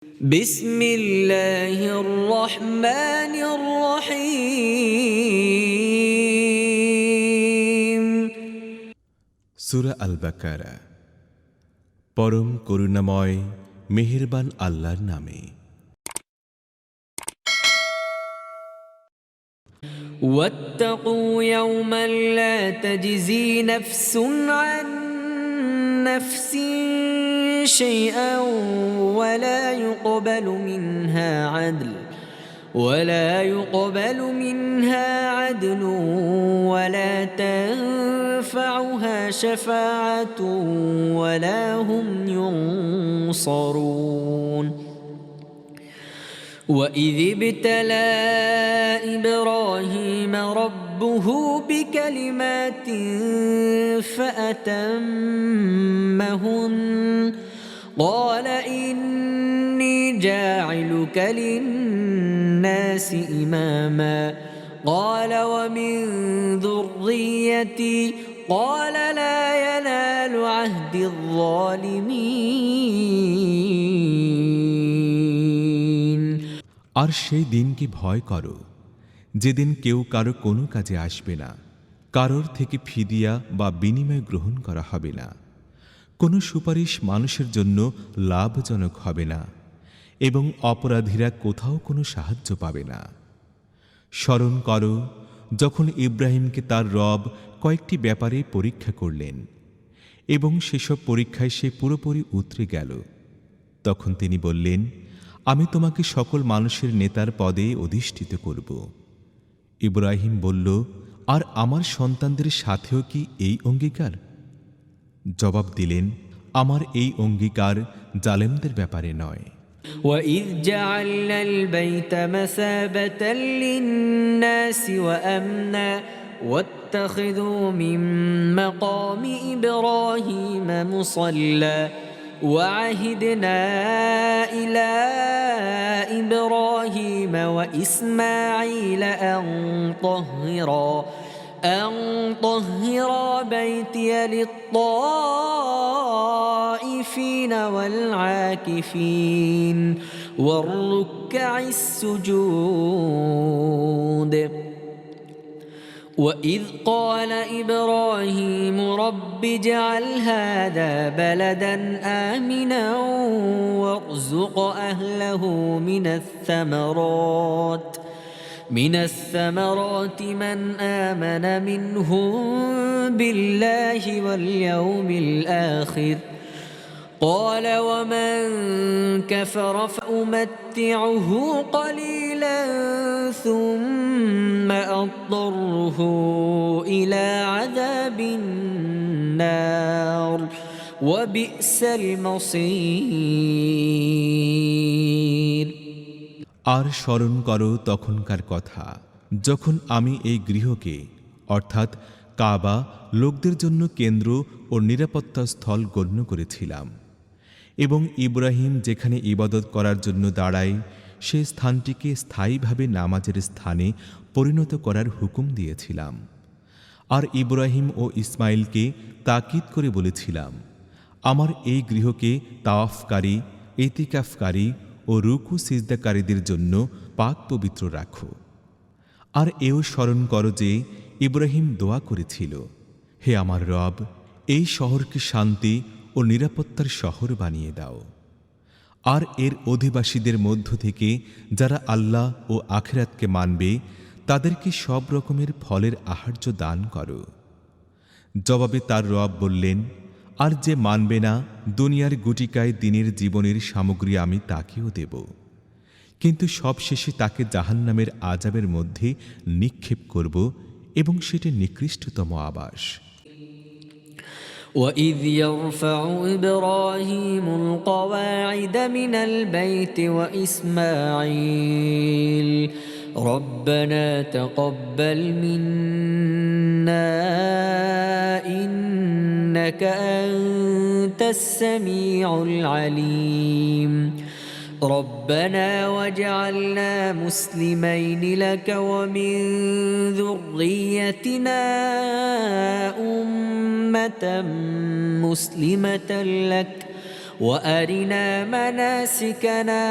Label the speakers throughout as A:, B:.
A: بسم الله الرحمن الرحيم
B: সূরা আল বাকারা। পরম করুণাময় মেহেরবান আল্লাহর নামে।
A: واتقوا يوما لا تجزي نفس عن نفس شيئا ولا يقبل منها عدل ولا تنفعها شفاعة ولا هم ينصرون وإذ ابتلى إبراهيم ربه بكلمات فأتمهن قال إني جاعلك للناس إماما قال ومن ذريتي قال لا ينال عهد الظالمين
B: আর সেই দিনকে ভয় করো, যেদিন কেউ কারো কোনো কাজে আসবে না, কারোর থেকে ফিদিয়া বা বিনিময় গ্রহণ করা হবে না, কোনো সুপারিশ মানুষের জন্য লাভজনক হবে না, এবং অপরাধীরা কোথাও কোনো সাহায্য পাবে না। স্মরণ করো যখন ইব্রাহিমকে তার রব কয়েকটি ব্যাপারে পরীক্ষা করলেন এবং সেসব পরীক্ষায় সে পুরোপুরি উতরে গেল। তখন তিনি বললেন, আমি তোমাকে সকল মানুষের নেতার পদে অধিষ্ঠিত করব। ইব্রাহিম বলল, আর আমার সন্তানদের সাথেও কি এই অঙ্গীকার? জবাব দিলেন, আমার এই অঙ্গীকার জালেমদের ব্যাপারে নয়।
A: وَإِذْ جَعَلْنَا الْبَيْتَ مَثَابَةً لِلنَّاسِ وَأَمْنًا وَاتَّخِذُوا مِن مَّقَامِ إِبْرَاهِيمَ مُصَلًّى وَعَهِدْنَا إِلَىٰ إِبْرَاهِيمَ وَإِسْمَاعِيلَ أن طهرا بيتي للطائفين والعاكفين والركع السجود وإذ قال إبراهيم رب اجعل هذا بلدا آمنا وارزق أهله من الثمرات من آمن منهم بالله واليوم الآخر قال ومن كفر فأمتعه قليلا ثم أضطره إلى عذاب النار وبئس المصير
B: আর স্মরণ করো তখনকার কথা, যখন আমি এই গৃহকে অর্থাৎ কাবা লোকদের জন্য কেন্দ্র ও নিরাপত্তা স্থল গণ্য করেছিলাম এবং ইব্রাহিম যেখানে ইবাদত করার জন্য দাঁড়ায় সে স্থানটিকে স্থায়ীভাবে নামাজের স্থানে পরিণত করার হুকুম দিয়েছিলাম। আর ইব্রাহিম ও ইসমাইলকে তাকিদ করে বলেছিলাম, আমার এই গৃহকে তাওয়াফকারী, ইতিকাফকারী ও রুকু সিজদাকারীদের জন্য পাক পবিত্র রাখো। আর এও স্মরণ করো যে ইব্রাহিম দোয়া করেছিল, হে আমার রব, এই শহরকে শান্তি ও নিরাপত্তার শহর বানিয়ে দাও, আর এর অধিবাসীদের মধ্য থেকে যারা আল্লাহ ও আখিরাতকে মানবে তাদেরকে সব রকমের ফলের আহার্য দান করো। জবাবে তার রব বললেন, আর যে মানবে না, দুনিয়ার গুটিকায় দিনের জীবনের সামগ্রী আমি তাকেও দেব, কিন্তু সবশেষে তাকে জাহান্নামের আযাবের মধ্যে নিক্ষেপ করব এবং সেটা নিকৃষ্টতম আবাস।
A: وَإِذْ يَرْفَعُ إِبْرَاهِيمُ الْقَوَاعِدَ مِنَ الْبَيْتِ وَإِسْمَاعِيلُ رَبَّنَا تَقَبَّلْ مِنَّا إِنَّكَ أَنتَ السَّمِيعُ الْعَلِيمُ رَبَّنَا وَاجْعَلْنَا مُسْلِمَيْنِ لَكَ وَمِن ذُرِّيَّتِنَا أُمَّةً مُسْلِمَةً لَكَ وأرنا مناسكنا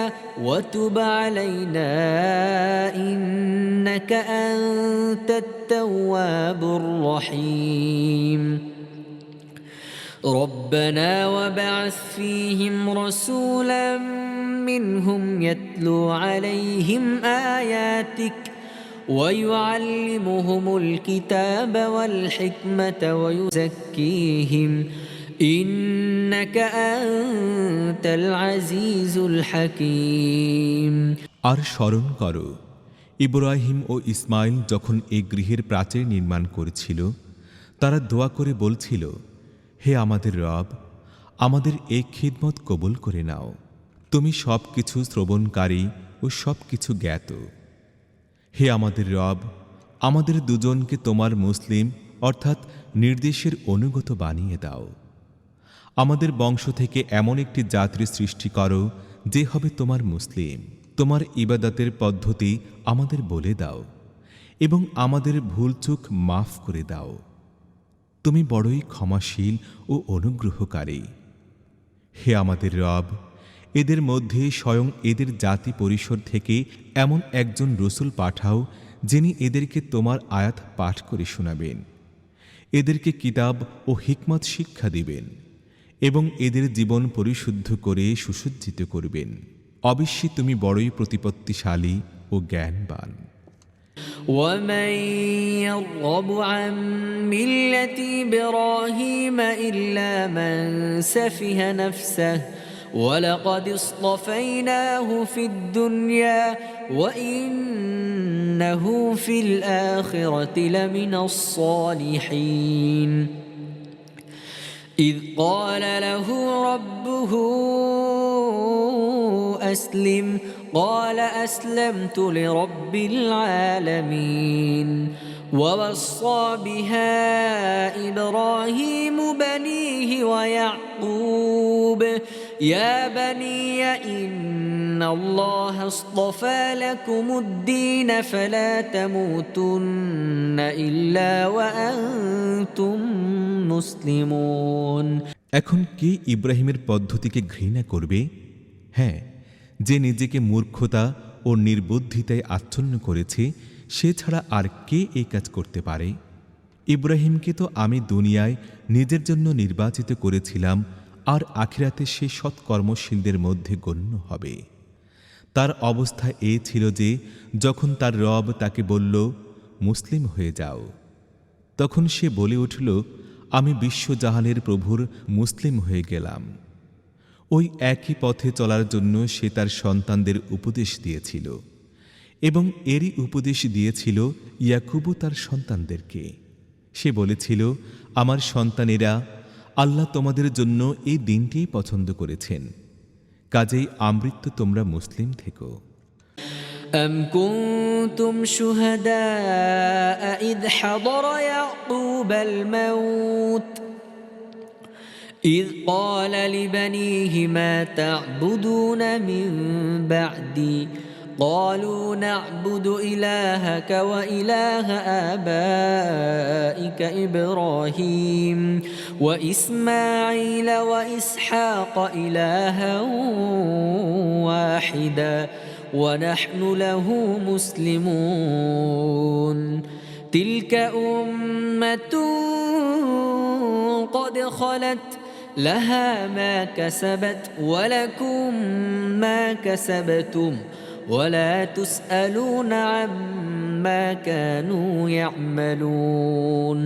A: وتب علينا إنك أنت التواب الرحيم ربنا وابعث فيهم رسولا منهم يتلو عليهم آياتك ويعلمهم الكتاب والحكمة ويزكيهم إنك أنت العزيز الحكيم
B: আর স্মরণ করো, ইব্রাহিম ও ইসমাইল যখন এই গৃহের প্রাচীর নির্মাণ করেছিল, তারা দোয়া করে বলছিল, হে আমাদের রব, আমাদের এই খিদমত কবুল করে নাও। তুমি সব কিছু শ্রবণকারী ও সব কিছু জ্ঞাত। হে আমাদের রব, আমাদের দুজনকে তোমার মুসলিম অর্থাৎ নির্দেশের অনুগত বানিয়ে দাও। আমাদের বংশ থেকে এমন একটি জাতির সৃষ্টি করো যে হবে তোমার মুসলিম। তোমার ইবাদতের পদ্ধতি আমাদের বলে দাও এবং আমাদের ভুলচুক মাফ করে দাও। তুমি বড়ই ক্ষমাশীল ও অনুগ্রহকারী। হে আমাদের রব, এদের মধ্যে স্বয়ং এদের জাতি পরিসর থেকে এমন একজন রসুল পাঠাও যিনি এদেরকে তোমার আয়াত পাঠ করে শোনাবেন, এদেরকে কিতাব ও হিকমত শিক্ষা দিবেন এবং এদের জীবন পরিশুদ্ধ করে সুসজ্জিত করবেন। অবশ্যই তুমি বড়ই প্রতিপত্তিশালী ও জ্ঞানবান।
A: ومن يرغب عن ملة إبراهيم إلا من سفه نفسه ولقد اصطفيناه في الدنيا وإنه في الآخرة لمن الصالحين إذ قال له ربه أسلم قال أسلمت لرب العالمين ووصى بها إبراهيم بنيه ويعقوب يا بني إن الله اصطفى لكم الدين فلا تموتن إلا وأنتم মুসলিমুন।
B: এখন কে ইব্রাহিমের পদ্ধতিকে ঘৃণা করবে? হ্যাঁ, যে নিজেকে মূর্খতা ও নির্বুদ্ধিতায় আচ্ছন্ন করেছে, সে ছাড়া আর কে এই কাজ করতে পারে? ইব্রাহিমকে তো আমি দুনিয়ায় নিজের জন্য নির্বাচিত করেছিলাম, আর আখিরাতে সে সৎকর্মশীলদের মধ্যে গণ্য হবে। তার অবস্থা এ ছিল যে যখন তার রব তাকে বলল, মুসলিম হয়ে যাও, তখন সে বলে উঠল, আমি বিশ্বজাহানের প্রভুর মুসলিম হয়ে গেলাম। ওই একই পথে চলার জন্য সে তার সন্তানদের উপদেশ দিয়েছিল এবং এরই উপদেশ দিয়েছিল ইয়াকুবও তার সন্তানদেরকে। সে বলেছিল, আমার সন্তানেরা, আল্লাহ তোমাদের জন্য এই দিনটিই পছন্দ করেছেন, কাজেই আমৃত্যু তোমরা মুসলিম থেকো।
A: أم كنتم شهداء إذ حضر يعقوب الموت إذ قال لبنيه ما تعبدون من بعدي قالوا نعبد إلهك وإله آبائك إبراهيم وإسماعيل وإسحاق إلها واحدا ونحن له مسلمون تلك أمة قد خلت لها ما كسبت ولكم ما كسبتم ولا تسألون عما كانوا يعملون।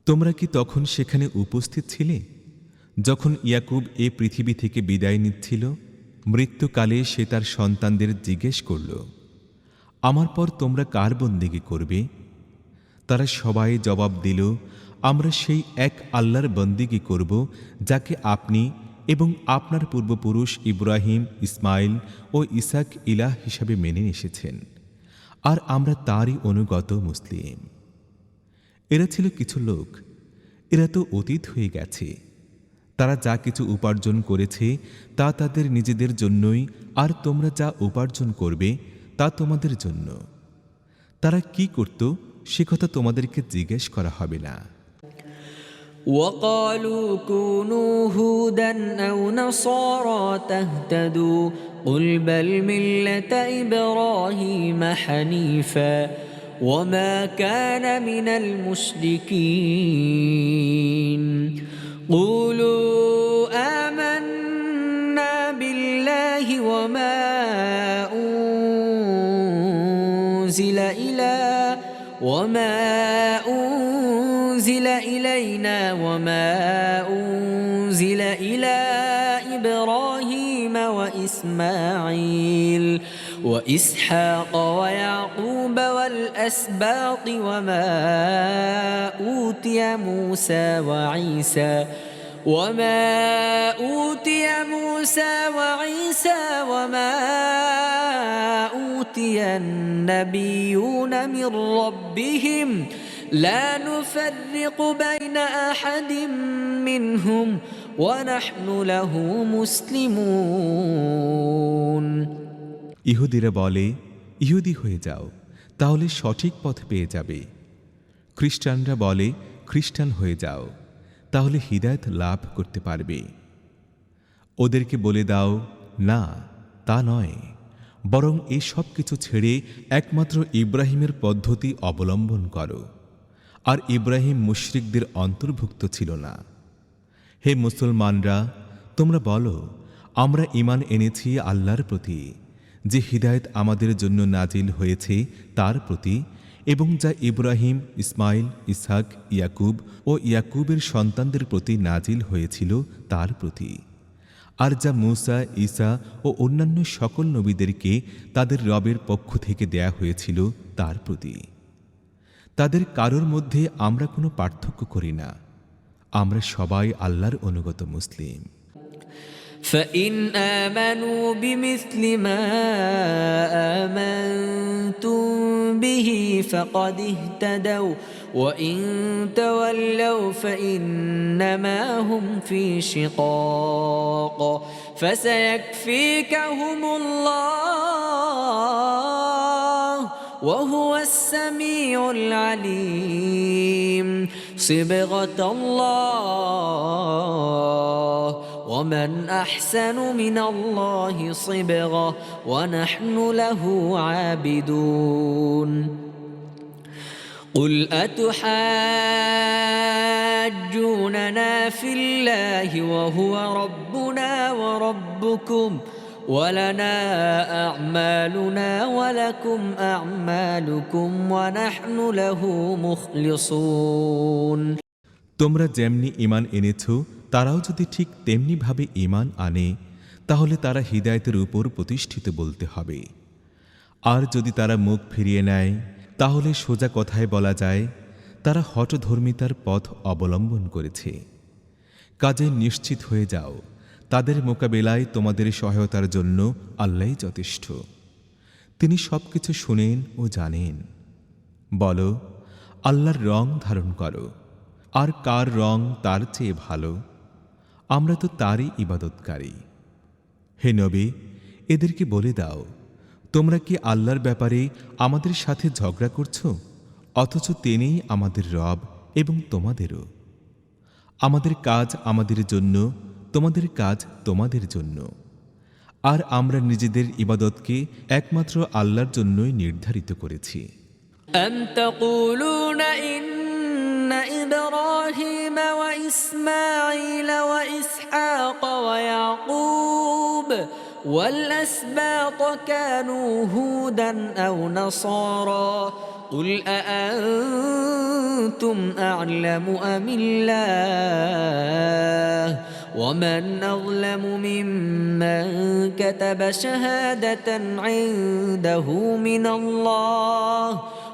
B: তোমরা কি তখন সেখানে উপস্থিত ছিলে যখন ইয়াকুব এ পৃথিবী থেকে বিদায় নিচ্ছিল? মৃত্যুকালে সে তার সন্তানদের জিজ্ঞেস করল, আমার পর তোমরা কার বন্দেগী করবে? তারা সবাই জবাব দিল, আমরা সেই এক আল্লাহর বন্দেগী করব যাকে আপনি এবং আপনার পূর্বপুরুষ ইব্রাহিম, ইসমাইল ও ইসাক ইলাহ হিসাবে মেনে এসেছেন, আর আমরা তারই অনুগত মুসলিম। এরা ছিল কিছু লোক, এরা তো অতীত হয়ে গেছে। তারা যা কিছু উপার্জন করেছে তা তাদের নিজেদের জন্যই, আর তোমরা যা উপার্জন করবে তা তোমাদের জন্য। তারা কি করত সে কথা তোমাদেরকে জিজ্ঞেস করা হবে না।
A: وقالوا كونوا هودا أو نصارى تهتدوا قل بل ملة إبراهيم حنيفا وما كان من المشركين قولوا آمنا بالله وما أنزل إلينا وما أنزل إلى إبراهيم وإسماعيل وإسحاق ويعقوب والأسباط وما أوتي موسى وعيسى وما أوتي النبيون من ربهم لا نفرق بين أحد منهم ونحن له مسلمون
B: ইহুদিরা বলে, ইহুদি হয়ে যাও, তাহলে সঠিক পথ পেয়ে যাবে। খ্রিস্টানরা বলে, খ্রিস্টান হয়ে যাও, তাহলে হিদায়াত লাভ করতে পারবে। ওদেরকে বলে দাও, না, তা নয়, বরং এই সব কিছু ছেড়ে একমাত্র ইব্রাহিমের পদ্ধতি অবলম্বন করো। আর ইব্রাহিম মুশরিকদের অন্তর্ভুক্ত ছিল না। হে মুসলমানরা, তোমরা বলো, আমরা ঈমান এনেছি আল্লাহর প্রতি, যে হিদায়াত আমাদের জন্য নাজিল হয়েছে তার প্রতি, এবং যা ইব্রাহিম, ইসমাইল, ইসহাক, ইয়াকুব ও ইয়াকুবের সন্তানদের প্রতি নাজিল হয়েছিল তার প্রতি, আর যা মূসা, ঈসা ও অন্যান্য সকল নবীদেরকে তাদের রবের পক্ষ থেকে দেয়া হয়েছিল তার প্রতি। তাদের কারোর মধ্যে আমরা কোনো পার্থক্য করি না, আমরা সবাই আল্লাহর অনুগত মুসলিম।
A: فإن آمنوا بمثل ما آمنتم به فقد اهتدوا وإن تولوا فإنما هم في شقاق فسيكفيكهم الله وهو السميع العليم صبغة الله ومن أحسن من الله صبغة ونحن له عابدون قل أتحاجوننا في الله وهو ربنا وربكم ولنا أعمالنا ولكم أعمالكم ونحن له مخلصون
B: তোমরা যেমনি ঈমান এনেছ, তারাও যদি ঠিক তেমনিভাবে ঈমান আনে, তাহলে তারা হিদায়াতের উপর প্রতিষ্ঠিত বলতে হবে। আর যদি তারা মুখ ফিরিয়ে নেয়, তাহলে সোজা কথায় বলা যায় তারা হঠধর্মিতার পথ অবলম্বন করেছে। কাজে নিশ্চিত হয়ে যাও, তাদের মোকাবেলায় তোমাদের সহায়তার জন্য আল্লাহই যথেষ্ট। তিনি সবকিছু শুনেন ও জানেন। বলো, আল্লাহর রং ধারণ করো, আর কার রং তার চেয়ে ভালো, আমরা তো তারই ইবাদতকারী। হে নবী, এদেরকে বলে দাও, তোমরা কি আল্লাহর ব্যাপারে আমাদের সাথে ঝগড়া করছো, অথচ তিনিই আমাদের রব এবং তোমাদেরও। আমাদের কাজ আমাদের জন্য, তোমাদের কাজ তোমাদের জন্য, আর আমরা নিজেদের ইবাদতকে একমাত্র আল্লাহর জন্যই নির্ধারিত করেছি।
A: أم تقولون إن إبراهيم وإسماعيل وإسحاق ويعقوب والأسباط كانوا هودا أو نصارى قل أأنتم أعلم أم الله ومن أظلم ممن كتب شهادة عنده من الله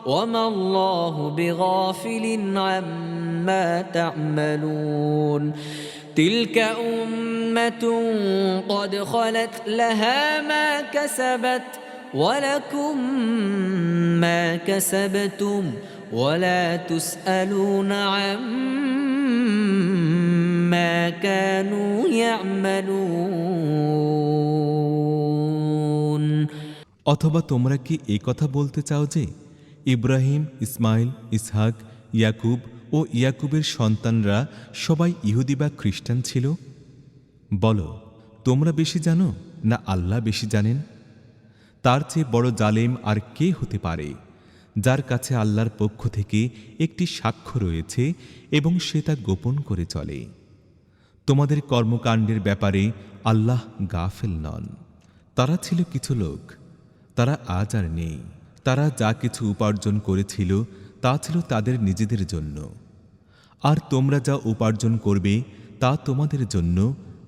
A: وما الله بغافل عما تعملون تلك أمة قد خلت لها ما كسبت ولكم ما كسبتم ولا تسألون عما كانوا يعملون
B: অথবা তোমরা কি এই কথা বলতে চাও যে ইব্রাহিম, ইসমাইল, ইসহাক, ইয়াকুব ও ইয়াকুবের সন্তানরা সবাই ইহুদি বা খ্রিস্টান ছিল? বলো, তোমরা বেশি জানো না আল্লাহ বেশি জানেন? তার চেয়ে বড় জালেম আর কে হতে পারে, যার কাছে আল্লাহর পক্ষ থেকে একটি সাক্ষ্য রয়েছে এবং সে তা গোপন করে চলে। তোমাদের কর্মকাণ্ডের ব্যাপারে আল্লাহ গাফেল নন। তারা ছিল কিছু লোক, তারা আজ আর নেই। তারা যা কিছু উপার্জন করেছিল তা ছিল তাদের নিজেদের জন্য, আর তোমরা যা উপার্জন করবে তা তোমাদের জন্য।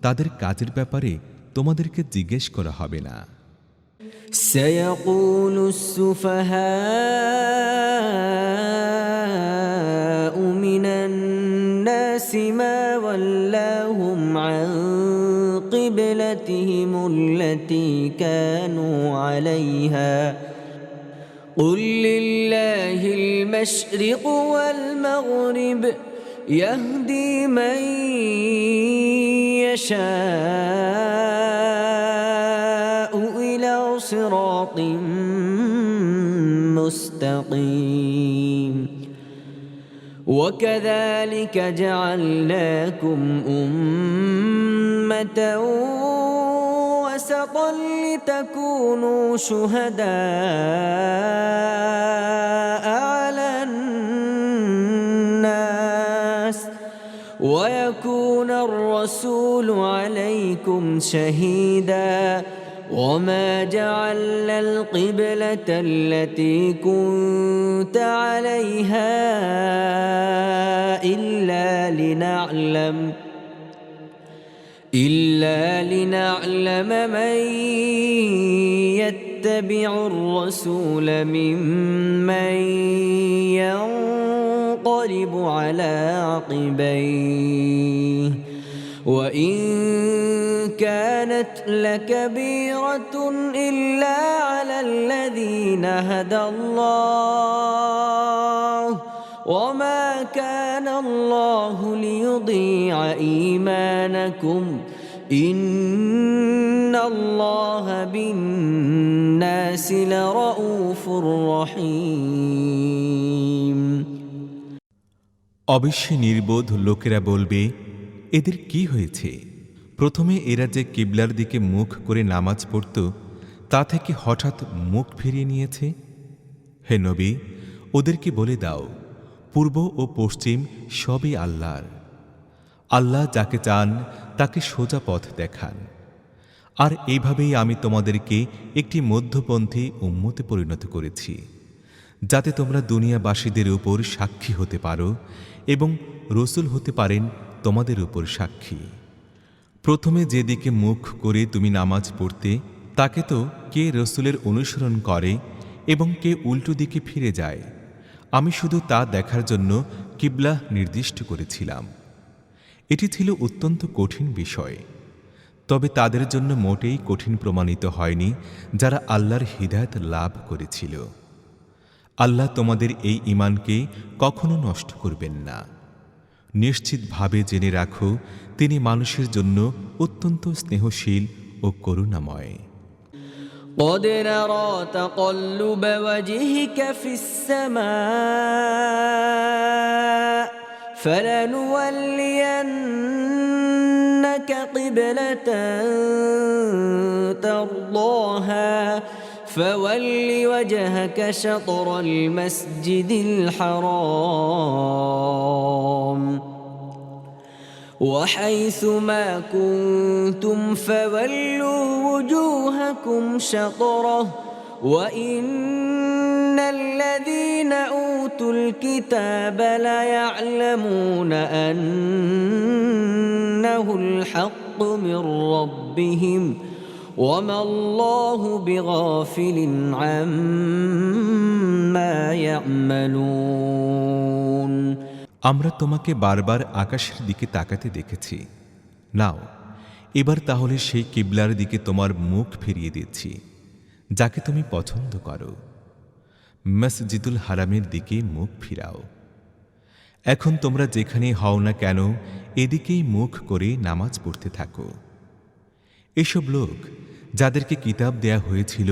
B: তাদের কাজের ব্যাপারে তোমাদেরকে জিজ্ঞেস করা হবে না।
A: سيقول السفهاء من الناس ما ولاهم عن قبلتهم التي كانوا عليها قل لله المشرق والمغرب يهدي من يشاء إلى صراط مستقيم وكذلك جعلناكم أمة وسطا لتكونوا شهداء على الناس ويكون الرسول عليكم شهيدا وما جعلنا القبلة التي كنت عليها إلا لنعلم من يتبع الرسول ممن ينقلب على عقبيه وإن كانت لكبيرة إلا على الذين هدى الله وما كان الله ليضيع إيمانكم إن الله بالناس لرؤوف رحيم
B: অবশ্যই নির্বোধ লোকেরা বলবে, এদের কি হয়েছে? প্রথমে এরা যে কিবলার দিকে মুখ করে নামাজ পড়ত, তা থেকে হঠাৎ মুখ ফিরিয়ে নিয়েছে। হে নবী, ওদেরকে বলে দাও, পূর্ব ও পশ্চিম সবই আল্লাহর। আল্লাহ যাকে চান তাকে সোজা পথ দেখান। আর এইভাবেই আমি তোমাদেরকে একটি মধ্যপন্থী উম্মতে পরিণত করেছি, যাতে তোমরা দুনিয়াবাসীদের উপর সাক্ষী হতে পারো এবং রসুল হতে পারেন তোমাদের উপর সাক্ষী। প্রথমে যেদিকে মুখ করে তুমি নামাজ পড়তে, তাকে তো কে রসুলের অনুসরণ করে এবং কে উল্টো দিকে ফিরে যায়, আমি শুধু তা দেখার জন্য কিবলা নির্দিষ্ট করেছিলাম। এটি ছিল অত্যন্ত কঠিন বিষয়, তবে তাদের জন্য মোটেই কঠিন প্রমাণিত হয়নি যারা আল্লাহর হিদায়াত লাভ করেছিল। আল্লাহ তোমাদের এই ঈমানকে কখনো নষ্ট করবেন না। নিশ্চিতভাবে জেনে রাখো, তিনি মানুষের জন্য অত্যন্ত স্নেহশীল ও করুণাময়।
A: قد نرى تقلب وجهك في السماء فلنولينك قبلة ترضاها فول وجهك شطر المسجد الحرام وحيث ما كنتم فولوا وجوهكم شطره وإن الذين أوتوا الكتاب ليعلمون أنه الحق من ربهم وما الله بغافل عما يعملون
B: আমরা তোমাকে বারবার আকাশের দিকে তাকাতে দেখেছি। নাও, এবার তাহলে সেই কিবলার দিকে তোমার মুখ ফিরিয়ে দিচ্ছি, যাকে তুমি পছন্দ করো। মসজিদুল হারামের দিকে মুখ ফিরাও। এখন তোমরা যেখানেই হও না কেন, এদিকেই মুখ করে নামাজ পড়তে থাকো। এসব লোক যাদেরকে কিতাব দেয়া হয়েছিল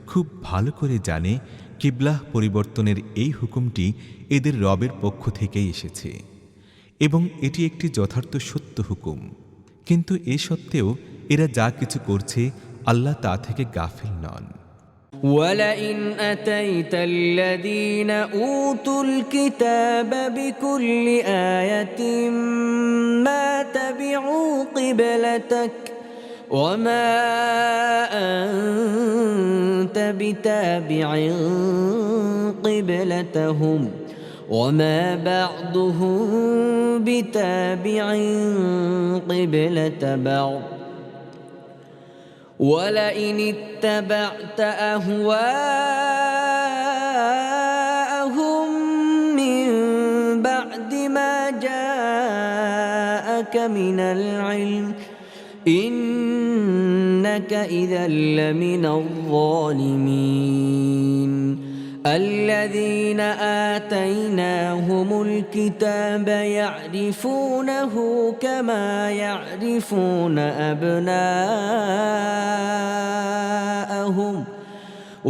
B: খুব ভালো করে জানে কিবলাহ পরিবর্তনের এই হুকুমটি এদের রবের পক্ষ থেকেই এসেছে এবং এটি একটি যথার্থ সত্য হুকুম। কিন্তু এ সত্ত্বেও এরা যা কিছু করছে আল্লাহ তা থেকে গাফিল নন।
A: ولئن أتيت الذين أوتوا الكتاب بكل آية ما تبعوا قبلتك وما أنت بتابع قبلتهم وما بعضهم بتابع قبلة بعض ولئن اتبعت أهواءهم من بعد ما جاءك من العلم إنك إذا لمن الظالمين الذين آتيناهم الكتاب يعرفونه كما يعرفون أبناءهم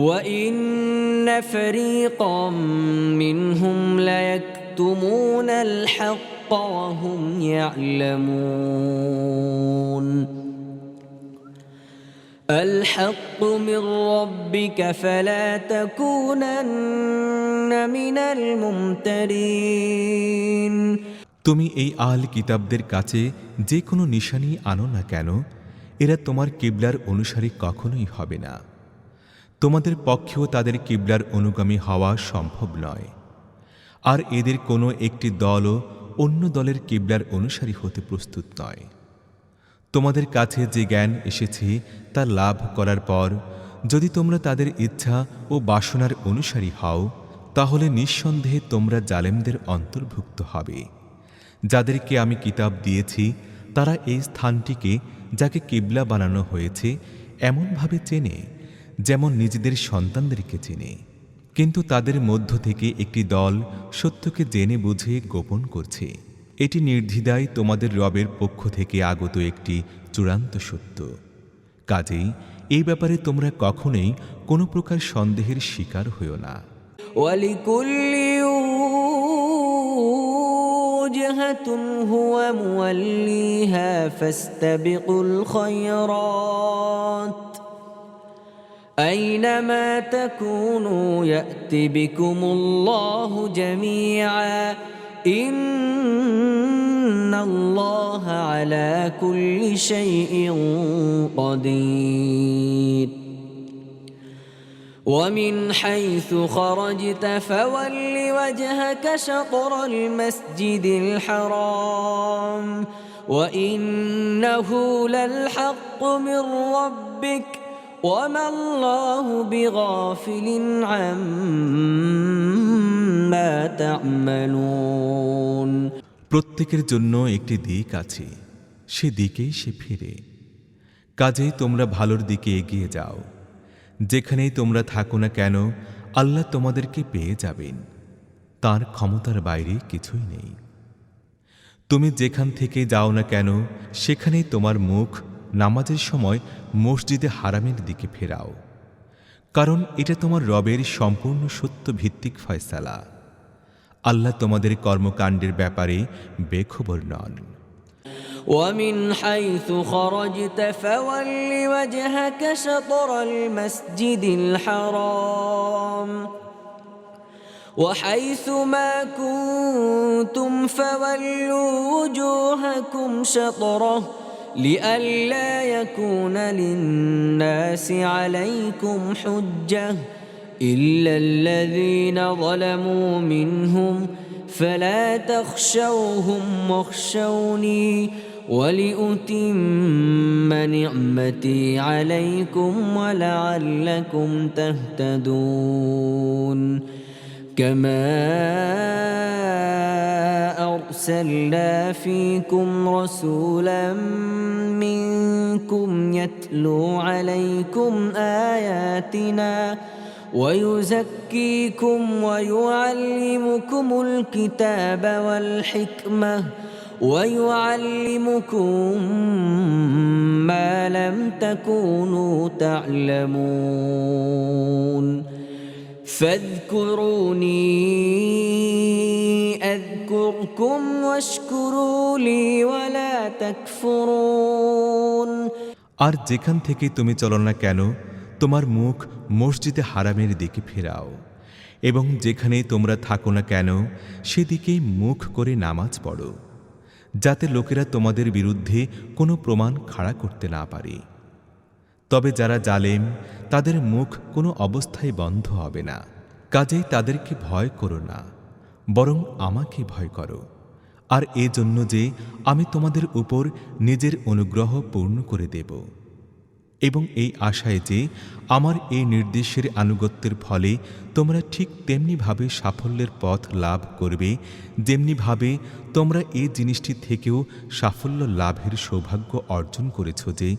A: وإن فريقا منهم ليكتمون الحق وهم يعلمون الحق من ربك فلا تكونن من الممترين
B: তুমি এই আহলে কিতাবদের কাছে যে কোনো নিশানি আনো না কেন, এরা তোমার কিবলার অনুসারী কখনোই হবে না। তোমাদের পক্ষেও তাদের কিবলার অনুগামী হওয়া সম্ভব নয়। আর এদের কোনো একটি দলও অন্য দলের কিবলার অনুসারী হতে প্রস্তুত নয়। তোমাদের কাছে যে জ্ঞান এসেছে তা লাভ করার পর যদি তোমরা তাদের ইচ্ছা ও বাসনার অনুসারী হও, তাহলে নিঃসন্দেহে তোমরা জালেমদের অন্তর্ভুক্ত হবে। যাদেরকে আমি কিতাব দিয়েছি তারা এই স্থানটিকে, যাকে কিবলা বানানো হয়েছে, এমনভাবে চেনে যেমন নিজেদের সন্তানদেরকে চেনে। কিন্তু তাদের মধ্য থেকে একটি দল সত্যকে জেনে বুঝে গোপন করছে। এটি নির্দ্বিধায় তোমাদের রবের পক্ষ থেকে আগত একটি চূড়ান্ত সত্য। কাজেই এই ব্যাপারে তোমরা কখনোই কোনো প্রকার সন্দেহের শিকার হইও না।
A: ولكل وجهة هو موليها فاستبقوا الخيرات أينما تكونوا يأت بكم الله جميعا إن الله على كل شيء قدير ومن حيث خرجت فول وجهك شطر المسجد الحرام وإنه للحق من ربك وما الله بغافل عما تعملون
B: প্রত্যেকের জন্য একটি দিক আছে, সে দিকেই সে ফিরে। কাজেই তোমরা ভালোর দিকে এগিয়ে যাও। যেখানেই তোমরা থাকো না কেন আল্লাহ তোমাদেরকে পেয়ে যাবেন। তার ক্ষমতার বাইরে কিছুই নেই। তুমি যেখান থেকে যাও না কেন সেখানেই তোমার মুখ নামাজের সময় মসজিদে হারামের দিকে ফেরাও, কারণ এটা তোমার রবের সম্পূর্ণ সত্য ভিত্তিক ফয়সালা। আল্লাহ তোমাদের কর্মকাণ্ডের ব্যাপারে বেখবর নন।
A: ومن حيث خرجت فول وجهك شطر المسجد الحرام وحيث ما كنتم فولوا وجوهكم شطره لئلا يكون للناس عليكم حجة إلا الذين ظلموا منهم فلا تخشوهم واخشوني ولأتم نعمتي عليكم ولعلكم تهتدون كما أرسلنا فيكم رسولا منكم يتلو عليكم آياتنا ويزكيكم ويعلمكم الكتاب والحكمة ويعلمكم ما لم تكونوا تعلمون فاذكروني أذكركم واشكروا لي ولا تكفرون
B: আর যেখান থেকে তুমি চলো না কেন তোমার মুখ মসজিদে হারামের দিকে ফেরাও এবং যেখানে তোমরা থাকো না কেন সেদিকেই মুখ করে নামাজ পড়ো, যাতে লোকেরা তোমাদের বিরুদ্ধে কোনো প্রমাণ খাড়া করতে না পারে। তবে যারা জালেম তাদের মুখ কোনো অবস্থায় বন্ধ হবে না। কাজেই তাদেরকে ভয় করো না, বরং আমাকে ভয় করো। আর এজন্য যে আমি তোমাদের উপর নিজের অনুগ্রহ পূর্ণ করে দেব, এবং এই আশায় যে আমার এই নির্দেশের আনুগত্যের ফলে তোমরা ঠিক তেমনিভাবে সাফল্যের পথ লাভ করবে, যেমনিভাবে তোমরা এই জিনিসটি থেকেও সাফল্য লাভের সৌভাগ্য অর্জন করেছ যে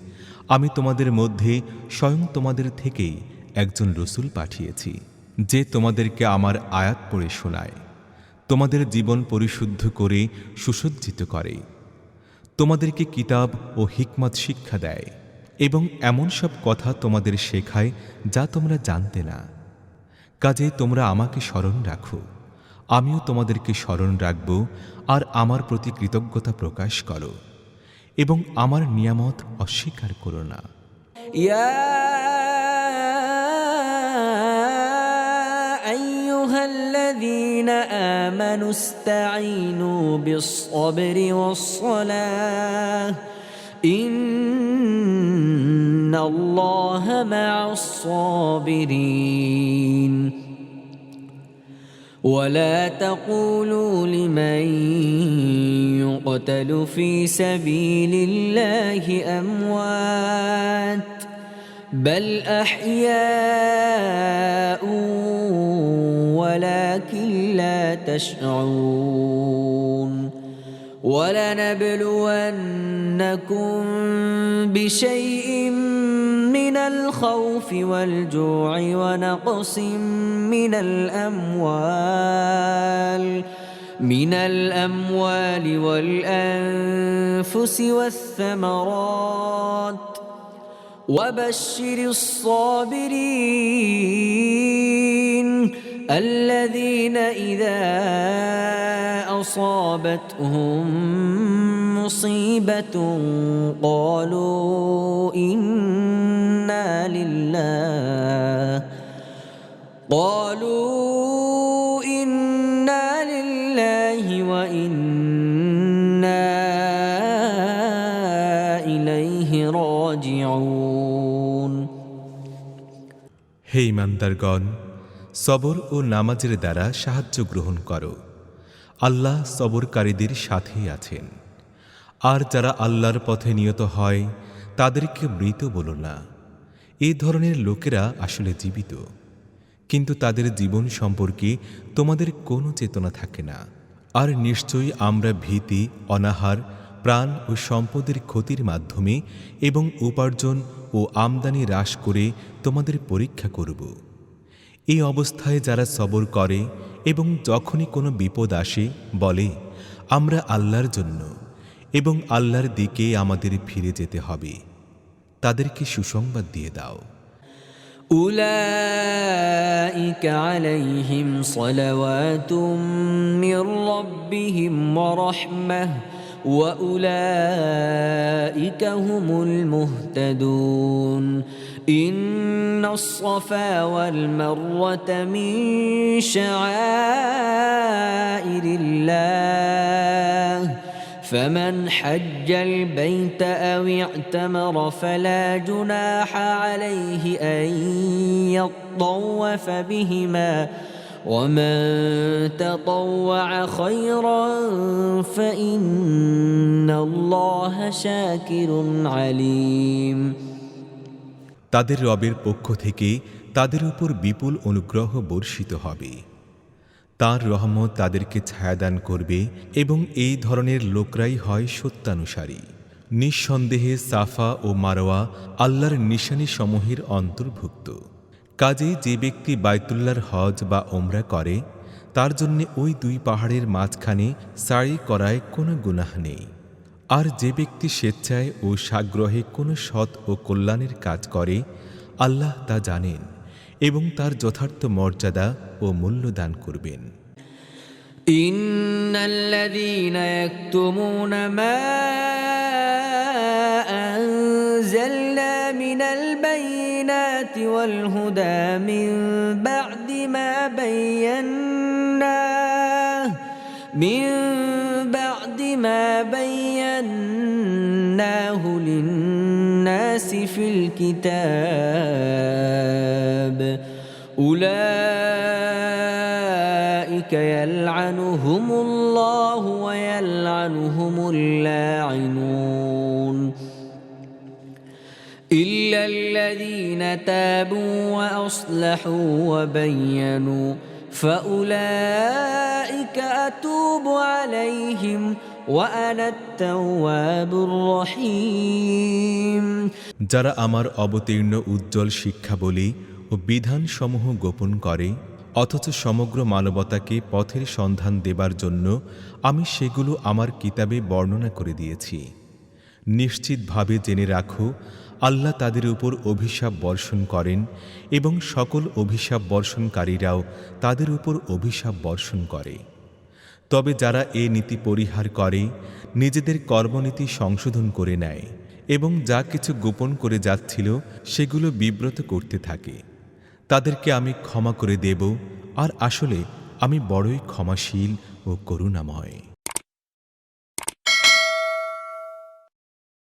B: আমি তোমাদের মধ্যে স্বয়ং তোমাদের থেকেই একজন রসূল পাঠিয়েছি, যে তোমাদেরকে আমার আয়াত পড়ে শোনায়, তোমাদের জীবন পরিশুদ্ধ করে সুসজ্জিত করে, তোমাদেরকে কিতাব ও হিকমত শিক্ষা দেয় এবং এমন সব কথা তোমাদের শেখায় যা তোমরা জানতে না। কাজে তোমরা আমাকে স্মরণ রাখো, আমিও তোমাদেরকে স্মরণ রাখব। আর আমার প্রতি কৃতজ্ঞতা প্রকাশ করো এবং আমার নিয়ামত অস্বীকার করো না।
A: يا أيها الذين آمنوا استعينوا بالصبر والصلاة إن الله مع الصابرين ولا تقولوا لمن يقتل في سبيل الله أموات بل أحياء ولكن لا تشعرون ولنبلونكم بشيء من الخوف والجوع ونقص من الأموال والأنفس والثمرات وبشر الصابرين الذين إذا أصابتهم مصيبة قالوا إنا لله وإنا إليه راجعون
B: হে ঈমানদারগণ, সবর ও নামাজের দ্বারা সাহায্য গ্রহণ করো। আল্লাহ সবরকারীদের সাথেই আছেন। আর যারা আল্লাহর পথে নিয়ত হয় তাদেরকে মৃত বলো না। এই ধরনের লোকেরা আসলে জীবিত, কিন্তু তাদের জীবন সম্পর্কে তোমাদের কোনো চেতনা থাকে না। আর নিশ্চয়ই আমরা ভীতি, অনাহার, প্রাণ ও সম্পদের ক্ষতির মাধ্যমে এবং উপার্জন ও আমদানি হ্রাস করে তোমাদের পরীক্ষা করব। এই অবস্থায় যারা সবর করে এবং যখনই কোনো বিপদ আসে বলে আমরা আল্লাহর জন্য এবং আল্লাহর দিকে আমাদের ফিরে যেতে হবে, তাদেরকে সুসংবাদ দিয়ে দাও।
A: أولئك عليهم صلوات من ربهم ورحمة وأولئك هم المهتدون إن الصفا والمروة من شعائر الله فمن حج البيت أو اعتمر فلا جناح عليه أن يطوف بهما ومن تطوع خيرا فإن الله شاكر عليم
B: তাদের রবের পক্ষ থেকে তাদের উপর বিপুল অনুগ্রহ বর্ষিত হবে। তাঁর রহমত তাদেরকে ছায়াদান করবে এবং এই ধরনের লোকরাই হয় সত্যানুসারী। নিঃসন্দেহে সাফা ও মারওয়া আল্লাহর নিশানি সমূহের অন্তর্ভুক্ত। কাজেই যে ব্যক্তি বাইতুল্লাহর হজ বা ওমরা করে তার জন্য ওই দুই পাহাড়ের মাঝখানে সাই করায় কোনো গুনাহ নেই। আর যে ব্যক্তি স্বেচ্ছায় ও সাগ্রহে কোনো সৎ ও কল্যাণের কাজ করে আল্লাহ তা জানেন এবং তার যথার্থ মর্যাদা ও মূল্য দান করবেন।
A: إن الذين يكتمون ما أنزلنا من البينات والهدى من بعد ما بيناه للناس في الكتاب أولئك يلعنهم الله ويلعنهم اللاعنون إلا الذين تابوا وأصلحوا وبينوا فأولئك أتوب عليهم وأنا التواب الرحيم
B: যারা আমার অবতীর্ণ উজ্জ্বল শিক্ষাবলী ও বিধানসমূহ গোপন করে অথচ সমগ্র মানবতাকে পথের সন্ধান দেবার জন্য আমি সেগুলো আমার কিতাবে বর্ণনা করে দিয়েছি। নিশ্চিতভাবে জেনে রাখো, আল্লাহ তাদের উপর অভিশাপ বর্ষণ করেন এবং সকল অভিশাপ বর্ষণকারীরাও তাদের উপর অভিশাপ বর্ষণ করে। তবে যারা এ নীতি পরিহার করে, নিজেদের কর্মনীতি সংশোধন করে নেয় এবং যা কিছু গোপন করে যাচ্ছিল সেগুলো বিব্রত করতে থাকে, তাদেরকে আমি ক্ষমা করে দেব, আর আসলে আমি বড়ই ক্ষমাশীল ও করুণাময়।